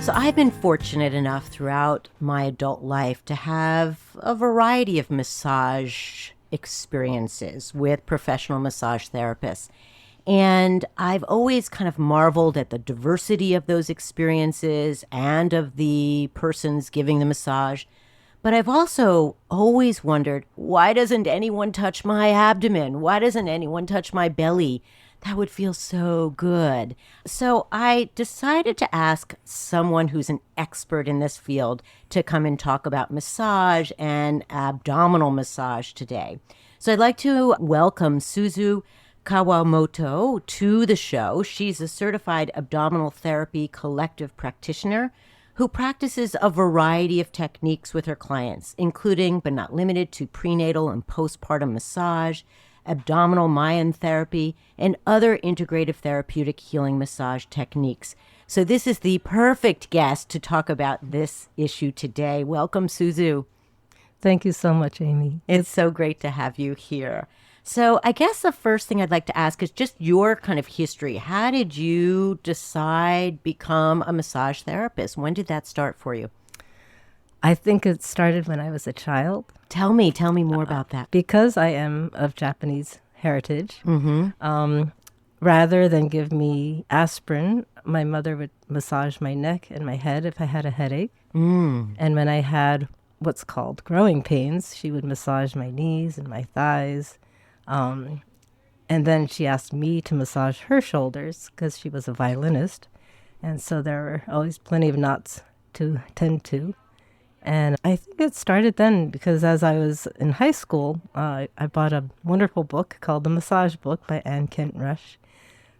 So I've been fortunate enough throughout my adult life to have a variety of massage experiences with professional massage therapists. And I've always kind of marveled at the diversity of those experiences and of the persons giving the massage. But I've also always wondered, why doesn't anyone touch my abdomen? Why doesn't anyone touch my belly? That would feel so good. So I decided to ask someone who's an expert in this field to come and talk about massage and abdominal massage today. So I'd like to welcome Suzu Kawamoto to the show. She's a certified abdominal therapy collective practitioner who practices a variety of techniques with her clients, including but not limited to prenatal and postpartum massage, abdominal Mayan therapy, and other integrative therapeutic healing massage techniques. So this is the perfect guest to talk about this issue today. Welcome, Suzu. Thank you so much, Amy. It's so great to have you here. So I guess the first thing I'd like to ask is just your kind of history. How did you decide become a massage therapist? When did that start for you? I think it started when I was a child. Tell me more about that. Because I am of Japanese heritage, rather than give me aspirin, my mother would massage my neck and my head if I had a headache. And when I had what's called growing pains, she would massage my knees and my thighs. And then she asked me to massage her shoulders because she was a violinist. And so there were always plenty of knots to tend to. And I think it started then because as I was in high school, I bought a wonderful book called The Massage Book by Anne Kent Rush.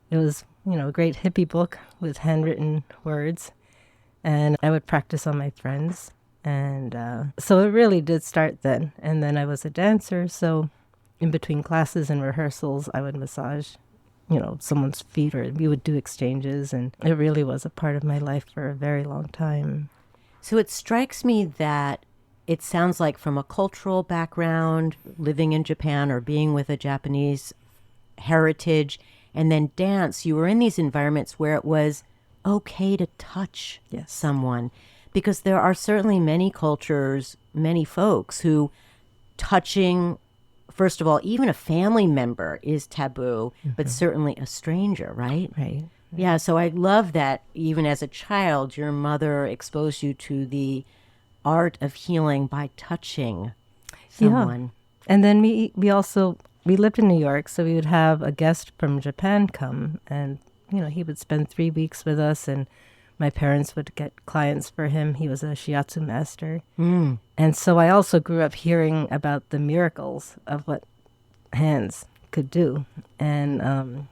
It was, a great hippie book with handwritten words. And I would practice on my friends. And so it really did start then. And then I was a dancer, so in between classes and rehearsals, I would massage, someone's feet, or we would do exchanges. And it really was a part of my life for a very long time. So it strikes me that it sounds like from a cultural background, living in Japan or being with a Japanese heritage, and then dance, you were in these environments where it was okay to touch someone. Because there are certainly many cultures, many folks who touching, first of all, even a family member is taboo, but certainly a stranger, right? Right. Yeah, so I love that even as a child, your mother exposed you to the art of healing by touching someone. Yeah. And then we lived in New York, so we would have a guest from Japan come, and, he would spend 3 weeks with us, and my parents would get clients for him. He was a Shiatsu master. And so I also grew up hearing about the miracles of what hands could do. And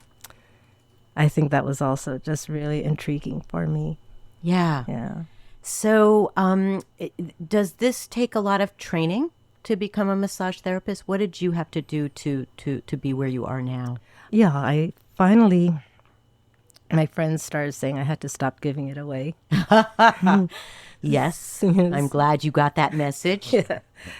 I think that was also just really intriguing for me. Yeah. So does this take a lot of training to become a massage therapist? What did you have to do to be where you are now? Yeah, I finally, my friends started saying I had to stop giving it away. Yes, I'm glad you got that message. Yeah.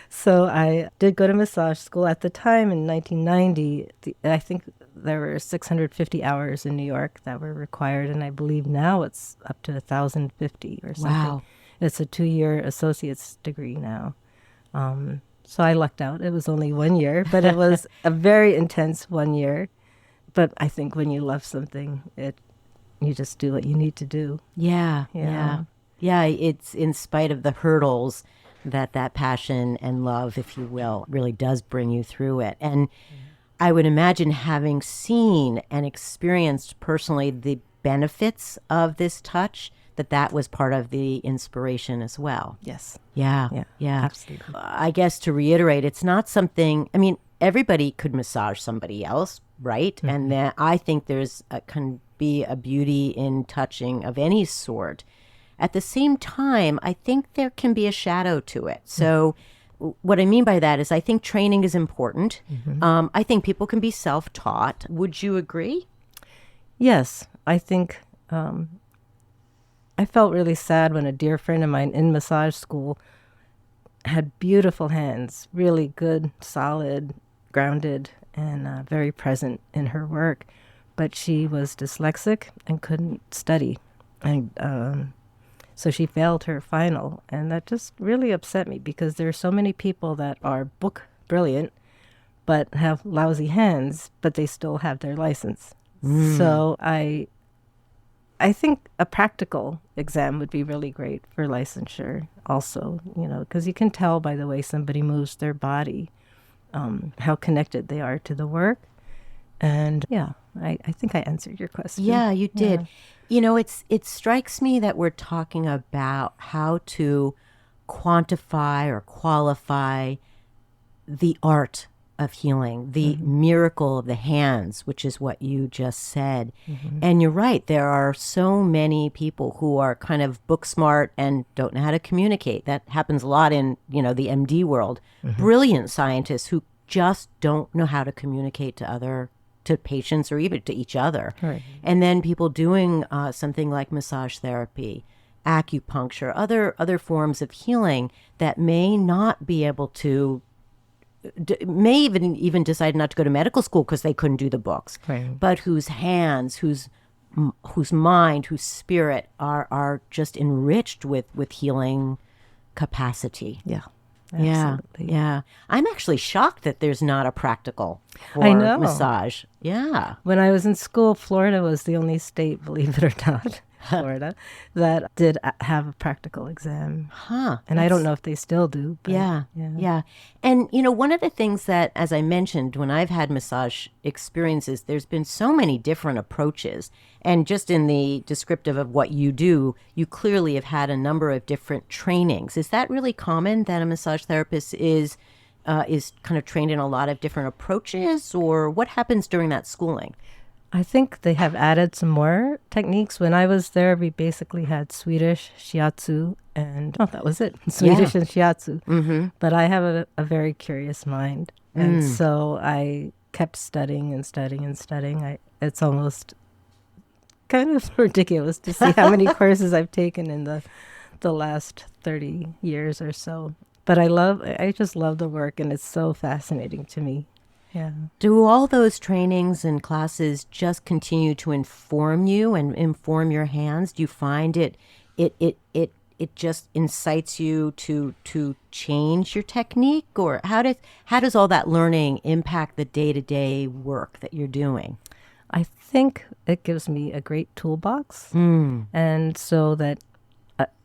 So I did go to massage school at the time in 1990. I think there were 650 hours in New York that were required, and I believe now it's up to 1,050 or something. Wow. It's a 2-year associate's degree now. So I lucked out. It was only 1 year, but it was a very intense 1 year. But I think when you love something, you just do what you need to do. Yeah. It's in spite of the hurdles that passion and love, if you will, really does bring you through it. And I would imagine, having seen and experienced personally the benefits of this touch, that was part of the inspiration as well. Yes. Yeah. Absolutely. I guess to reiterate, it's not something, everybody could massage somebody else, right? And then I think can be a beauty in touching of any sort. At the same time, I think there can be a shadow to it. So what I mean by that is I think training is important. I think people can be self-taught. Would you agree? Yes. I think I felt really sad when a dear friend of mine in massage school had beautiful hands, really good, solid, grounded, and very present in her work. But she was dyslexic and couldn't study. And So she failed her final, and that just really upset me because there are so many people that are book brilliant but have lousy hands, but they still have their license. So I think a practical exam would be really great for licensure also, because you can tell by the way somebody moves their body, how connected they are to the work. And yeah, I think I answered your question. Yeah, you did. It strikes me that we're talking about how to quantify or qualify the art of healing, the miracle of the hands, which is what you just said. And you're right, there are so many people who are kind of book smart and don't know how to communicate. That happens a lot in, the MD world. Brilliant scientists who just don't know how to communicate to patients or even to each other. Right. And then people doing something like massage therapy, acupuncture, other forms of healing that may not be able to may even decide not to go to medical school because they couldn't do the books, Right. but whose hands, whose mind, whose spirit are just enriched with healing capacity. Yeah. Yeah, Absolutely. yeah. I'm actually shocked that there's not a practical for I know. massage. Yeah. When I was in school, Florida was the only state, believe it or not, Florida, that did have a practical exam. Huh. And I don't know if they still do. But Yeah. And, one of the things that, as I mentioned, when I've had massage experiences, there's been so many different approaches. And just in the descriptive of what you do, you clearly have had a number of different trainings. Is that really common that a massage therapist is kind of trained in a lot of different approaches? Or what happens during that schooling? I think they have added some more techniques. When I was there, we basically had Swedish, Shiatsu, and that was it. Swedish and Shiatsu. But I have a very curious mind. And so I kept studying and studying and studying. It's almost kind of ridiculous to see how many courses I've taken in the last 30 years or so. But I just love the work, and it's so fascinating to me. Yeah. Do all those trainings and classes just continue to inform you and inform your hands? Do you find it just incites you to change your technique, or how does all that learning impact the day-to-day work that you're doing? I think it gives me a great toolbox, and so that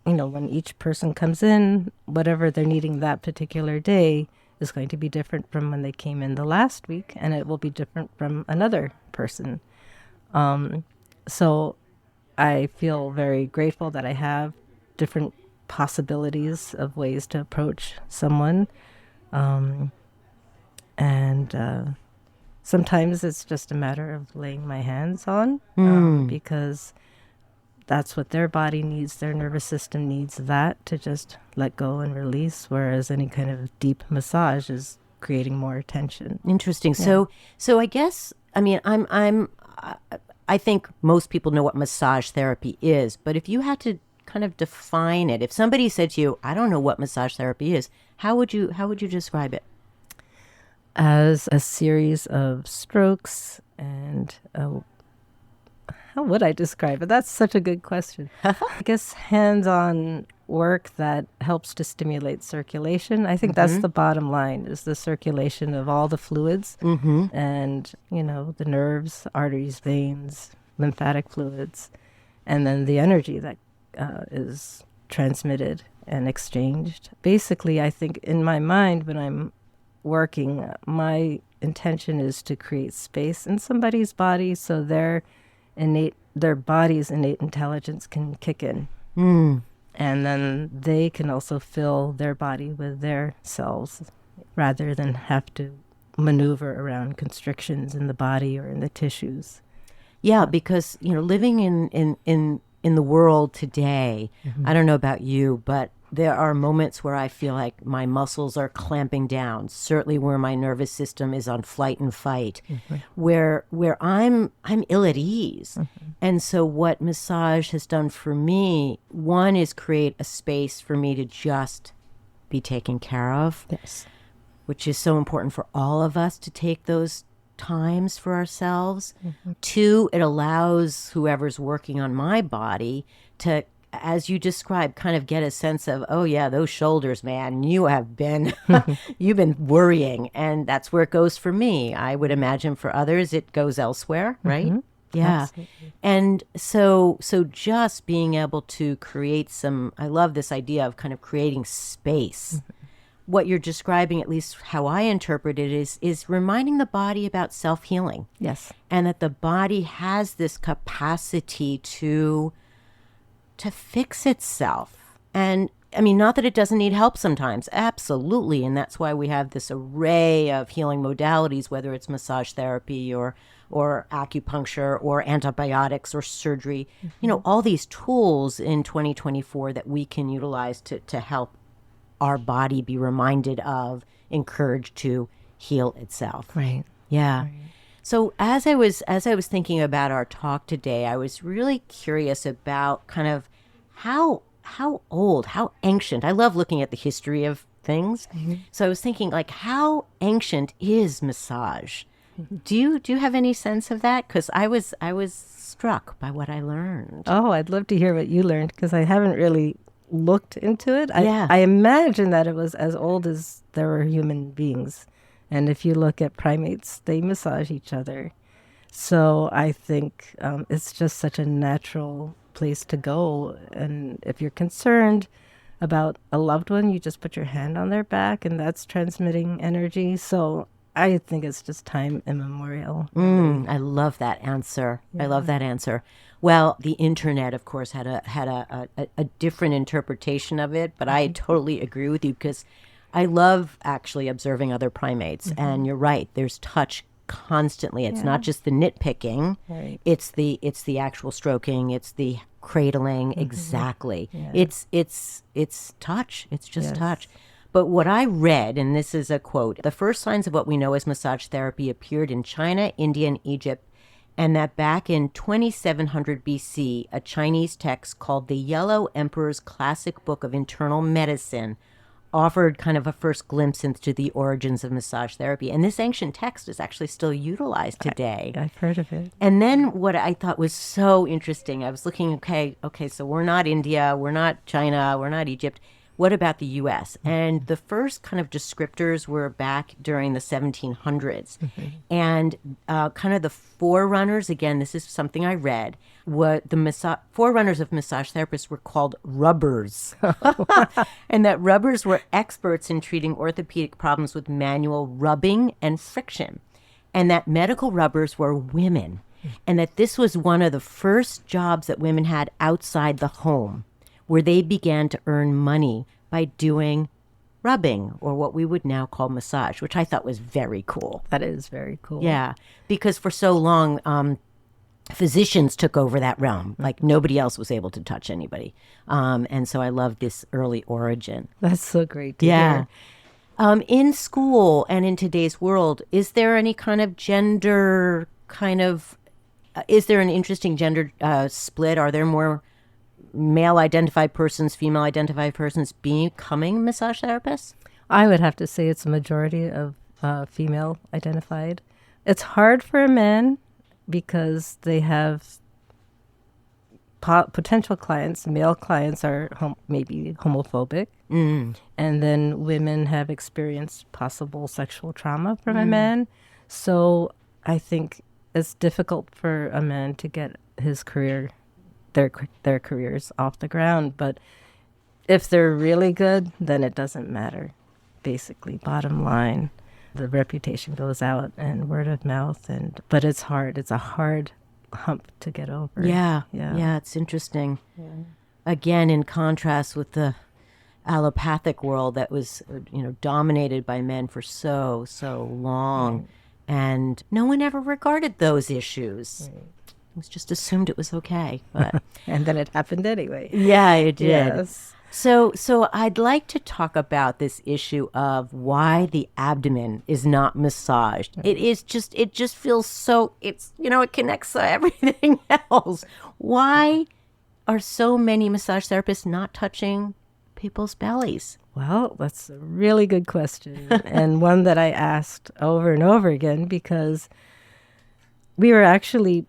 when each person comes in, whatever they're needing that particular day is going to be different from when they came in the last week, and it will be different from another person. So I feel very grateful that I have different possibilities of ways to approach someone. And sometimes it's just a matter of laying my hands on, because that's what their body needs. Their nervous system needs that to just let go and release, whereas any kind of deep massage is creating more tension. Interesting. Yeah. So I guess, I think most people know what massage therapy is, but if you had to kind of define it, if somebody said to you, I don't know what massage therapy is, how would you describe it? As a series of strokes and how would I describe it? That's such a good question. I guess hands-on work that helps to stimulate circulation. I think that's the bottom line, is the circulation of all the fluids and, the nerves, arteries, veins, lymphatic fluids, and then the energy that is transmitted and exchanged. Basically, I think in my mind when I'm working, my intention is to create space in somebody's body so their body's innate intelligence can kick in. And then they can also fill their body with their cells rather than have to maneuver around constrictions in the body or in the tissues. Yeah, because, living in the world today, I don't know about you, but there are moments where I feel like my muscles are clamping down, certainly where my nervous system is on flight and fight, where I'm ill at ease. And so what massage has done for me, one, is create a space for me to just be taken care of. Yes. Which is so important for all of us to take those times for ourselves. Two, it allows whoever's working on my body to as you describe, kind of get a sense of, oh yeah, those shoulders, man, you have been, you've been worrying. And that's where it goes for me. I would imagine for others, it goes elsewhere, right? Yeah. Absolutely. And so just being able to create some, I love this idea of kind of creating space. What you're describing, at least how I interpret it, is reminding the body about self-healing. Yes. And that the body has this capacity to fix itself. And I mean, not that it doesn't need help sometimes, absolutely. And that's why we have this array of healing modalities, whether it's massage therapy or acupuncture or antibiotics or surgery, all these tools in 2024 that we can utilize to help our body be reminded of, encouraged to heal itself. Right. Yeah. Right. So as I was thinking about our talk today, I was really curious about kind of how old, how ancient. I love looking at the history of things. So I was thinking, like, how ancient is massage? Do you have any sense of that? Because I was struck by what I learned. Oh, I'd love to hear what you learned, because I haven't really looked into it. Yeah. I imagine that it was as old as there were human beings. And if you look at primates, they massage each other. So I think it's just such a natural place to go. And if you're concerned about a loved one, you just put your hand on their back, and that's transmitting energy. So I think it's just time immemorial. I love that answer. I love that answer. Well, the internet, of course, had a different interpretation of it, but I totally agree with you, because I love actually observing other primates. And you're right, there's touch constantly. It's not just the nitpicking. Right. It's the actual stroking. It's the cradling. Exactly. Yes. It's touch. It's just touch. But what I read, and this is a quote, the first signs of what we know as massage therapy appeared in China, India, and Egypt, and that back in 2700 BC, a Chinese text called the Yellow Emperor's Classic Book of Internal Medicine offered kind of a first glimpse into the origins of massage therapy. And this ancient text is actually still utilized today. I've heard of it. And then what I thought was so interesting, I was looking, okay, so we're not India, we're not China, we're not Egypt. What about the U.S.? And the first kind of descriptors were back during the 1700s. And kind of the forerunners, again, this is something I read, what the forerunners of massage therapists were called rubbers. And that rubbers were experts in treating orthopedic problems with manual rubbing and friction. And that medical rubbers were women. And that this was one of the first jobs that women had outside the home, where they began to earn money by doing rubbing, or what we would now call massage, which I thought was very cool. That is very cool. Yeah, because for so long, physicians took over that realm. Like nobody else was able to touch anybody. And so I love this early origin. That's so great to hear. In school and in today's world, is there any kind of gender is there an interesting gender split? Are there more male-identified persons, female-identified persons becoming massage therapists? I would have to say it's a majority of female-identified. It's hard for a man because they have potential clients. Male clients are maybe homophobic. And then women have experienced possible sexual trauma from a man. So I think it's difficult for a man to get his career, their careers off the ground. But if they're really good, then it doesn't matter. Basically, bottom line, the reputation goes out and word of mouth. But it's hard. It's a hard hump to get over. Yeah. It's interesting. Again, in contrast with the allopathic world that was, dominated by men for so long, and no one ever regarded those issues. It was just assumed it was okay. But and then it happened anyway. yeah, it did. Yes. So I'd like to talk about this issue of why the abdomen is not massaged. It just feels so, it connects to everything else. Why are so many massage therapists not touching people's bellies? Well, that's a really good question, and one that I asked over and over again, because we were actually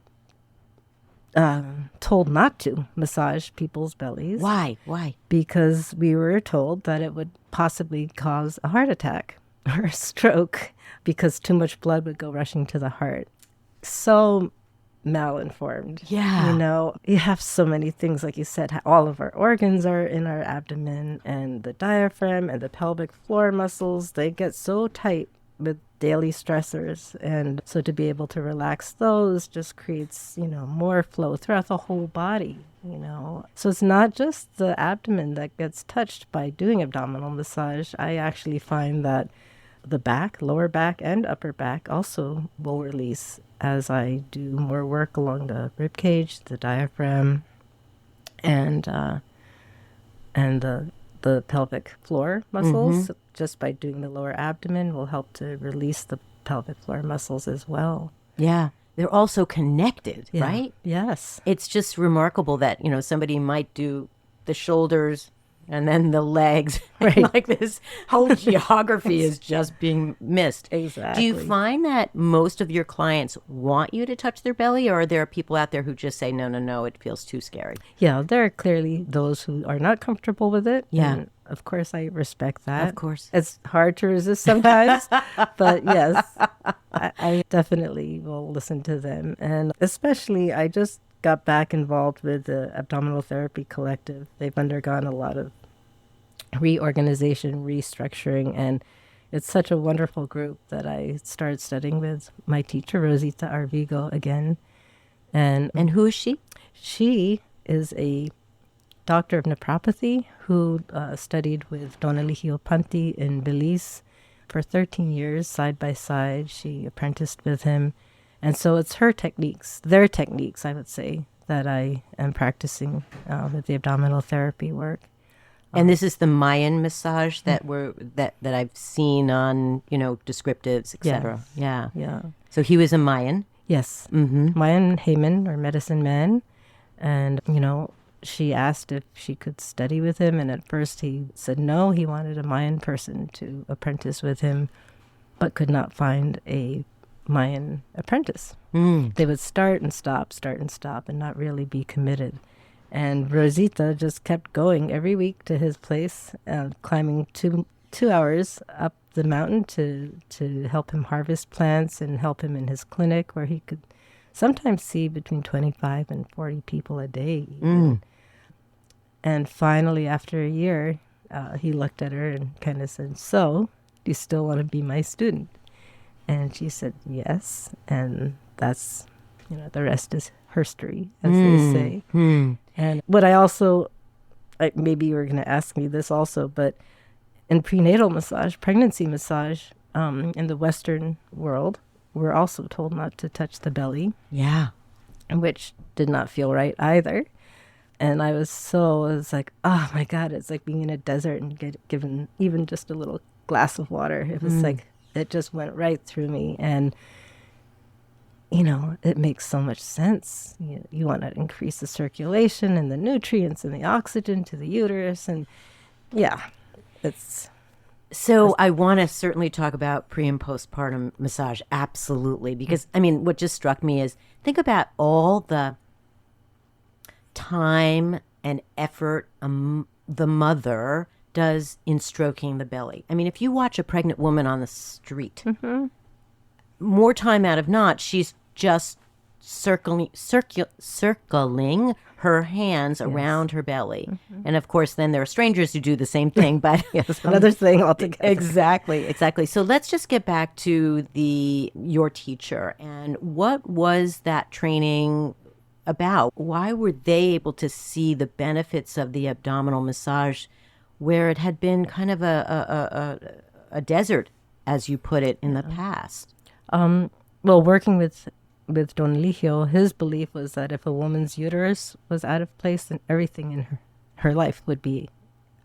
told not to massage people's bellies. Why? Why? Because we were told that it would possibly cause a heart attack or a stroke because too much blood would go rushing to the heart. So malinformed. Yeah. You know, you have so many things, like you said, all of our organs are in our abdomen, and the diaphragm and the pelvic floor muscles, they get so tight with daily stressors. And so to be able to relax those just creates, you know, more flow throughout the whole body, you know. So it's not just the abdomen that gets touched by doing abdominal massage. I actually find that the back, lower back, and upper back also will release as I do more work along the rib cage, the diaphragm, and the pelvic floor muscles. Just by doing the lower abdomen will help to release the pelvic floor muscles as well. Yeah. They're also connected, Yeah. right? Yes. It's just remarkable that, you know, somebody might do the shoulders and then the legs. Right. Like this whole geography is just being missed. Exactly. Do you find that most of your clients want you to touch their belly, or are there people out there who just say, no, no, no, it feels too scary? Yeah, there are clearly those who are not comfortable with it. Yeah. And of course, I respect that. Of course. It's hard to resist sometimes, but yes, I definitely will listen to them. And especially, I just got back involved with the Abdominal Therapy Collective. They've undergone a lot of reorganization, restructuring, and it's such a wonderful group that I started studying with my teacher, Rosita Arvigo, again. And who is she? she is a doctor of naturopathy who studied with Don Eligio Panti in Belize for 13 years, side by side. She apprenticed with him. And so it's her techniques, their techniques, I would say, that I am practicing with the abdominal therapy work. And this is the Mayan massage that that I've seen on, you know, descriptives, etc. Yeah. Yeah. So he was a Mayan. Yes. Mayan Heyman, or medicine man. And, you know, she asked if she could study with him. And at first he said no, he wanted a Mayan person to apprentice with him, but could not find a Mayan apprentice. They would start and stop, and not really be committed. And Rosita just kept going every week to his place, climbing two hours up the mountain to help him harvest plants and help him in his clinic, where he could sometimes see between 25 and 40 people a day. And finally, after a year, he looked at her and kind of said, "So, do you still want to be my student?" And she said, "Yes." And that's, you know, the rest is history, as they say. And what I also, maybe you were going to ask me this also, but in prenatal massage, pregnancy massage, in the Western world, we're also told not to touch the belly. Yeah. Which did not feel right either. And I was like, oh my God, it's like being in a desert and given even just a little glass of water. It was like, it just went right through me. And, you know, it makes so much sense. You want to increase the circulation and the nutrients and the oxygen to the uterus. And yeah, it's... So I want to certainly talk about pre and postpartum massage. Absolutely. Because, I mean, what just struck me is, think about all the time and effort the mother does in stroking the belly. I mean, if you watch a pregnant woman on the street, more time out of not, she's just circling her hands around her belly. And of course, then there are strangers who do the same thing, but yes, another thing altogether. Exactly. So let's just get back to your teacher, and what was that training about? Why were they able to see the benefits of the abdominal massage where it had been kind of a desert, as you put it, in the past? Well, working with Don Eligio, his belief was that if a woman's uterus was out of place, then everything in her life would be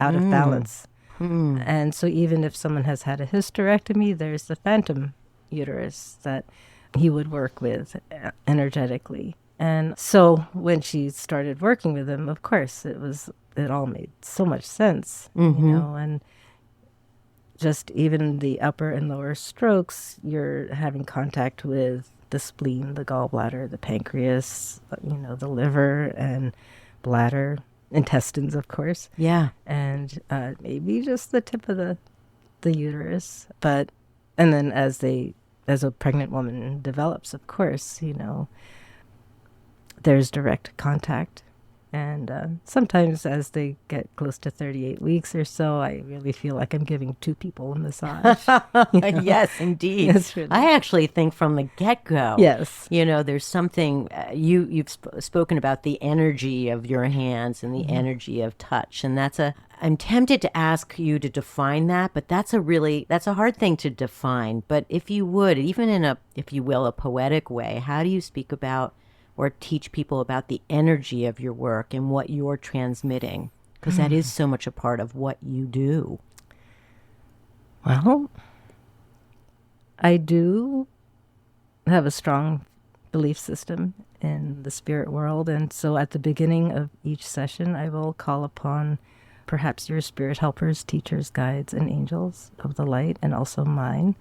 out of balance. And so even if someone has had a hysterectomy, there's the phantom uterus that he would work with energetically. And so when she started working with him, of course, it all made so much sense, you know, and just even the upper and lower strokes, you're having contact with the spleen, the gallbladder, the pancreas, the liver and bladder, intestines, of course. Yeah. And maybe just the tip of the uterus. And then as a pregnant woman develops, of course, there's direct contact. And sometimes as they get close to 38 weeks or so, I really feel like I'm giving two people a massage. Yes, indeed. Really... I actually think from the get-go, yes, there's something, you've spoken about the energy of your hands and the energy of touch. And I'm tempted to ask you to define that, but that's a hard thing to define. But if you would, even in if you will, a poetic way, how do you speak about or teach people about the energy of your work and what you're transmitting? Because that is so much a part of what you do. Well, I do have a strong belief system in the spirit world. And so at the beginning of each session, I will call upon perhaps your spirit helpers, teachers, guides, and angels of the light, and also mine,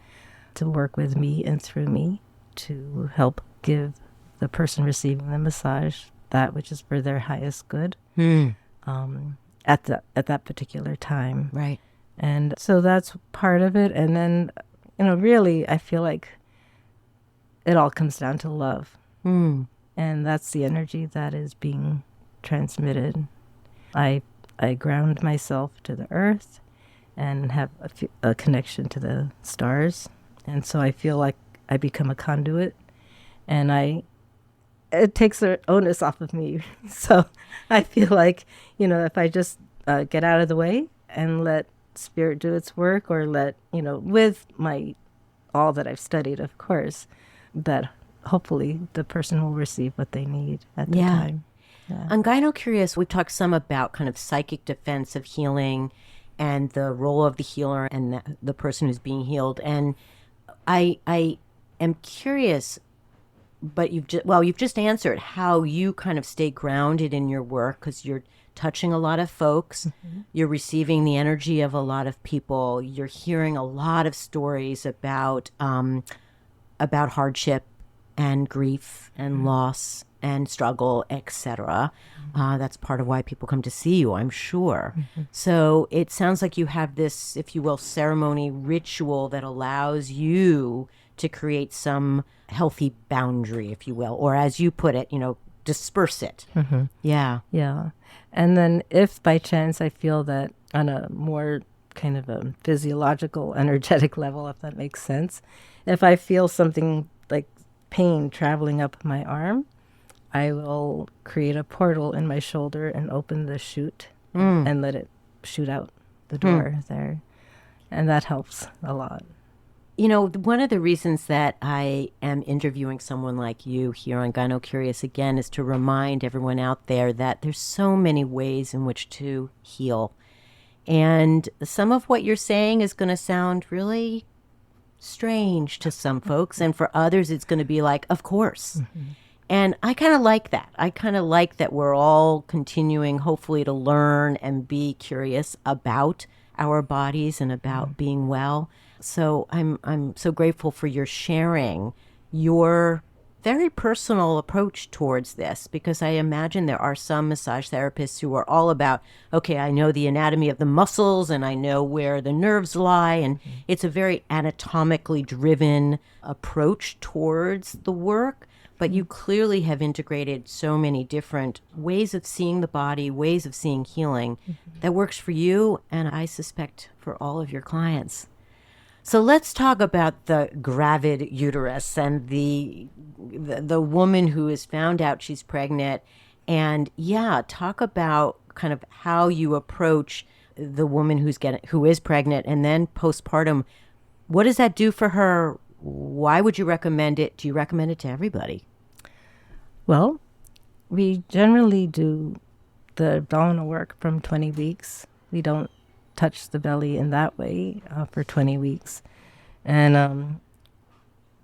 to work with me and through me to help give the person receiving the massage that which is for their highest good at that particular time. Right. And so that's part of it. And then, really, I feel like it all comes down to love. And that's the energy that is being transmitted. I ground myself to the earth and have a connection to the stars. And so I feel like I become a conduit, and it takes the onus off of me. So I feel like, if I just get out of the way and let spirit do its work, or let, with all that I've studied, of course, that hopefully the person will receive what they need at the time. Yeah. On Gyno Curious, we talked some about kind of psychic defensive healing and the role of the healer and the person who's being healed. And I am curious, but you've just answered how you kind of stay grounded in your work, because you're touching a lot of folks, you're receiving the energy of a lot of people, you're hearing a lot of stories about hardship and grief and loss and struggle, etc. That's part of why people come to see you, I'm sure. So it sounds like you have this, if you will, ceremony ritual that allows you to create some healthy boundary, if you will, or as you put it, disperse it. Yeah. Yeah. And then if by chance I feel that on a more kind of a physiological, energetic level, if that makes sense, if I feel something like pain traveling up my arm, I will create a portal in my shoulder and open the chute and let it shoot out the door there. And that helps a lot. One of the reasons that I am interviewing someone like you here on Gyno Curious again is to remind everyone out there that there's so many ways in which to heal. And some of what you're saying is going to sound really strange to some folks. And for others, it's going to be like, of course. And I kind of like that. I kind of like that we're all continuing, hopefully, to learn and be curious about our bodies and about being well. So I'm so grateful for your sharing your very personal approach towards this, because I imagine there are some massage therapists who are all about, okay, I know the anatomy of the muscles and I know where the nerves lie. And it's a very anatomically driven approach towards the work. But you clearly have integrated so many different ways of seeing the body, ways of seeing healing that works for you, and I suspect for all of your clients. So let's talk about the gravid uterus and the woman who has found out she's pregnant, and talk about kind of how you approach the woman who is pregnant, and then postpartum. What does that do for her? Why would you recommend it? Do you recommend it to everybody? Well, we generally do the abdominal work from 20 weeks. We don't touch the belly in that way for 20 weeks. And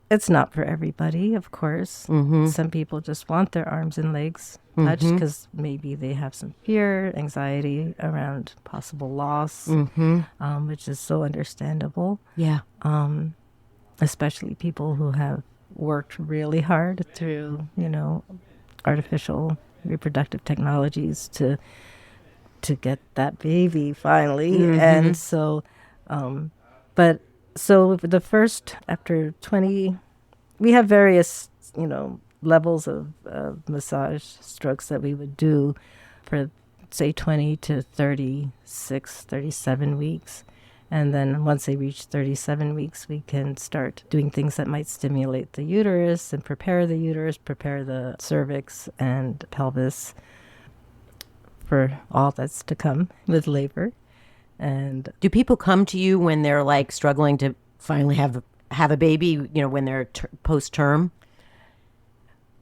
it's not for everybody, of course. Some people just want their arms and legs touched because maybe they have some fear, anxiety around possible loss, which is so understandable. Yeah. Especially people who have worked really hard through, artificial reproductive technologies to get that baby finally. And so, but so the first, after 20, we have various, levels of massage strokes that we would do for, say, 20 to 36, 37 weeks. And then once they reach 37 weeks, we can start doing things that might stimulate the uterus and prepare the uterus, prepare the cervix and pelvis for all that's to come with labor. And do people come to you when they're like struggling to finally have a baby, when they're post-term?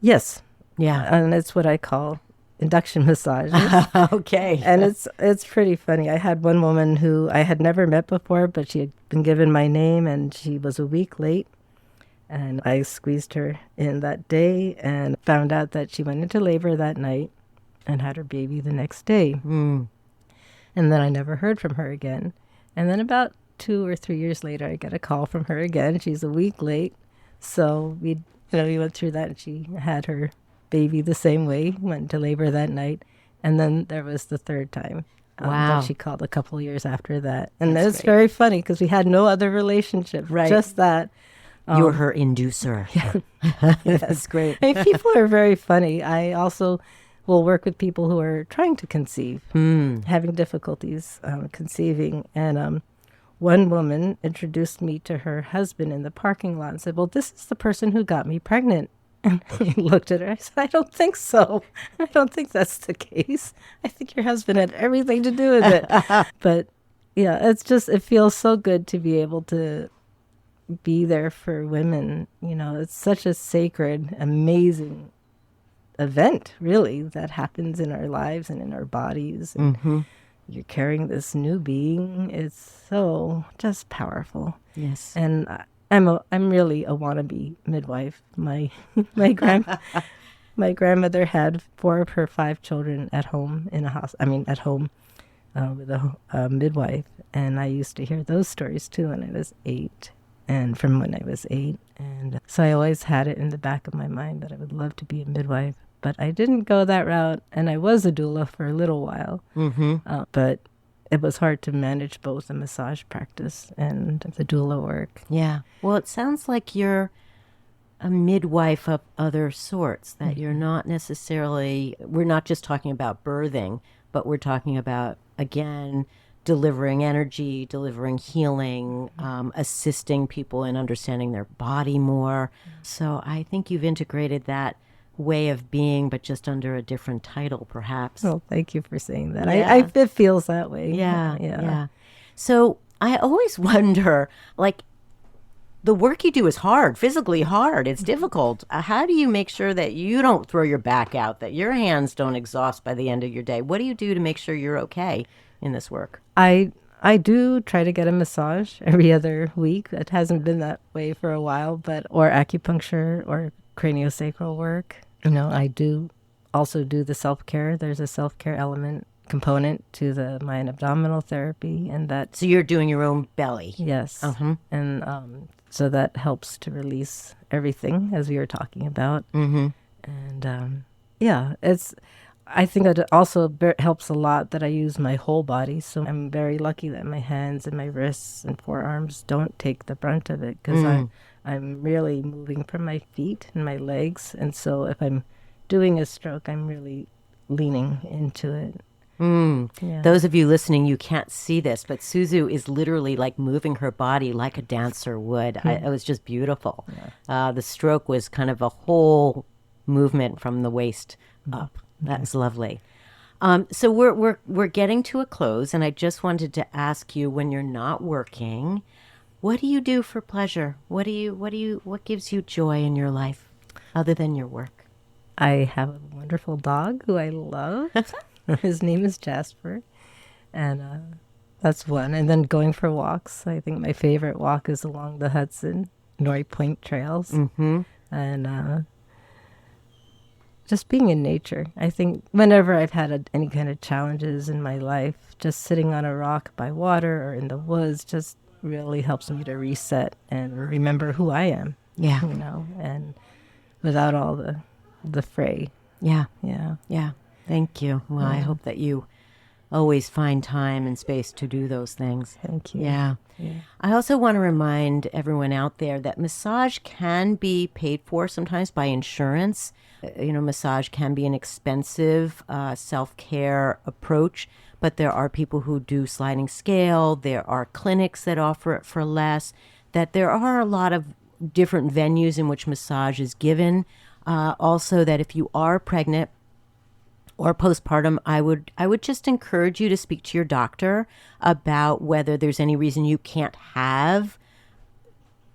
yes. Yeah. And it's what I call induction massages. Okay. And it's pretty funny. I had one woman who I had never met before, but she had been given my name and she was a week late. And I squeezed her in that day and found out that she went into labor that night and had her baby the next day. And then I never heard from her again. And then about 2 or 3 years later, I get a call from her again. She's a week late. So we went through that and she had her baby the same way, went into labor that night. And then there was the third time that she called a couple of years after that. And That's it's great. very funny because we had no other relationship, Right. just that. You're her inducer. That's great. I mean, people are very funny. I also will work with people who are trying to conceive, having difficulties conceiving. And one woman introduced me to her husband in the parking lot and said, well, this is the person who got me pregnant. And I looked at her. I said, I don't think so. I don't think that's the case. I think your husband had everything to do with it. But yeah, it feels so good to be able to be there for women. It's such a sacred, amazing event, really, that happens in our lives and in our bodies. And you're carrying this new being. It's so just powerful. Yes. And I'm really a wannabe midwife. My grandmother had 4 of her 5 children at home at home with a midwife, and I used to hear those stories too when I was 8, and from when I was 8, and so I always had it in the back of my mind that I would love to be a midwife, but I didn't go that route, and I was a doula for a little while, but it was hard to manage both the massage practice and the doula work. Yeah. Well, it sounds like you're a midwife of other sorts, that you're not necessarily, we're not just talking about birthing, but we're talking about, again, delivering energy, delivering healing, assisting people in understanding their body more. So I think you've integrated that way of being, but just under a different title, perhaps. Well, thank you for saying that. Yeah. It feels that way. Yeah. So I always wonder, like, the work you do is hard, physically hard. It's difficult. How do you make sure that you don't throw your back out, that your hands don't exhaust by the end of your day? What do you do to make sure you're okay in this work? I do try to get a massage every other week. It hasn't been that way for a while, or acupuncture or craniosacral work. I do also do the self-care. There's a self-care component to the Mayan abdominal therapy, and that. So you're doing your own belly. Yes. And so that helps to release everything, as we were talking about. And I think it also helps a lot that I use my whole body. So I'm very lucky that my hands and my wrists and forearms don't take the brunt of it, because I'm really moving from my feet and my legs. And so if I'm doing a stroke, I'm really leaning into it. Yeah. Those of you listening, you can't see this, but Suzu is literally like moving her body like a dancer would. It was just beautiful. Yeah. The stroke was kind of a whole movement from the waist up. That was lovely. So we're getting to a close, and I just wanted to ask you, when you're not working, what do you do for pleasure? What gives you joy in your life other than your work? I have a wonderful dog who I love. His name is Jasper, and that's one. And then going for walks. I think my favorite walk is along the Hudson, Norrie Point trails, and just being in nature. I think whenever I've had any kind of challenges in my life, just sitting on a rock by water or in the woods just really helps me to reset and remember who I am. Yeah. And without all the fray. Yeah. Yeah. Yeah. Thank you. Well, I hope that you always find time and space to do those things. Thank you. Yeah. Yeah. I also want to remind everyone out there that massage can be paid for sometimes by insurance. Massage can be an expensive self-care approach, but there are people who do sliding scale. There are clinics that offer it for less. That there are a lot of different venues in which massage is given. Also, that if you are pregnant or postpartum, I would just encourage you to speak to your doctor about whether there's any reason you can't have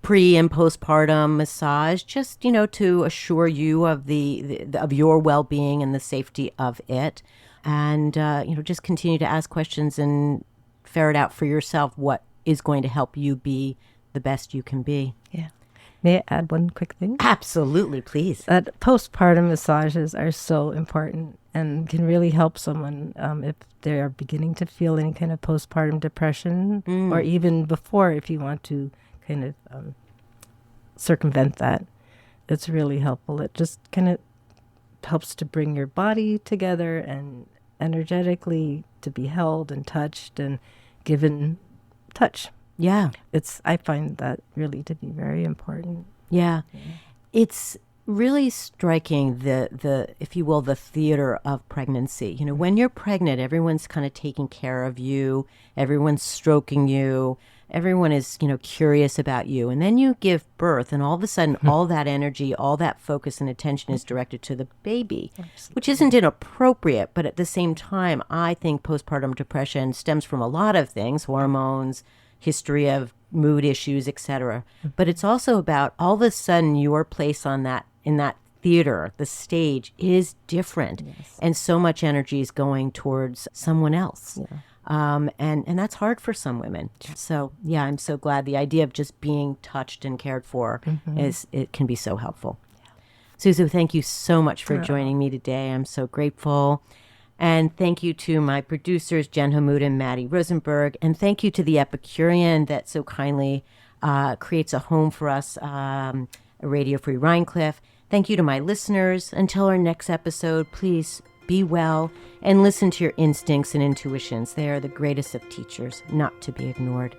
pre and postpartum massage, just to assure you of of your well-being and the safety of it, and just continue to ask questions and ferret out for yourself what is going to help you be the best you can be. Yeah. May I add one quick thing? Absolutely, please. That postpartum massages are so important and can really help someone if they are beginning to feel any kind of postpartum depression, or even before, if you want to kind of circumvent that. It's really helpful. It just kind of helps to bring your body together and energetically to be held and touched and given touch. Yeah. I find that really to be very important. Yeah. It's really striking the if you will, the theater of pregnancy. When you're pregnant, everyone's kind of taking care of you, everyone's stroking you, everyone is, curious about you. And then you give birth, and all of a sudden, all that energy, all that focus and attention is directed to the baby, which isn't inappropriate. But at the same time, I think postpartum depression stems from a lot of things, hormones, history of mood issues, etc. But it's also about all of a sudden your place in that theater, the stage, is different. Yes. And so much energy is going towards someone else. Yeah. And that's hard for some women. So, yeah, I'm so glad the idea of just being touched and cared for it can be so helpful. Yeah. Suzu, thank you so much for joining me today. I'm so grateful. And thank you to my producers, Jen Hamud and Maddie Rosenberg. And thank you to the Epicurean that so kindly creates a home for us, a Radio Free Rhinecliff. Thank you to my listeners. Until our next episode, please be well and listen to your instincts and intuitions. They are the greatest of teachers, not to be ignored.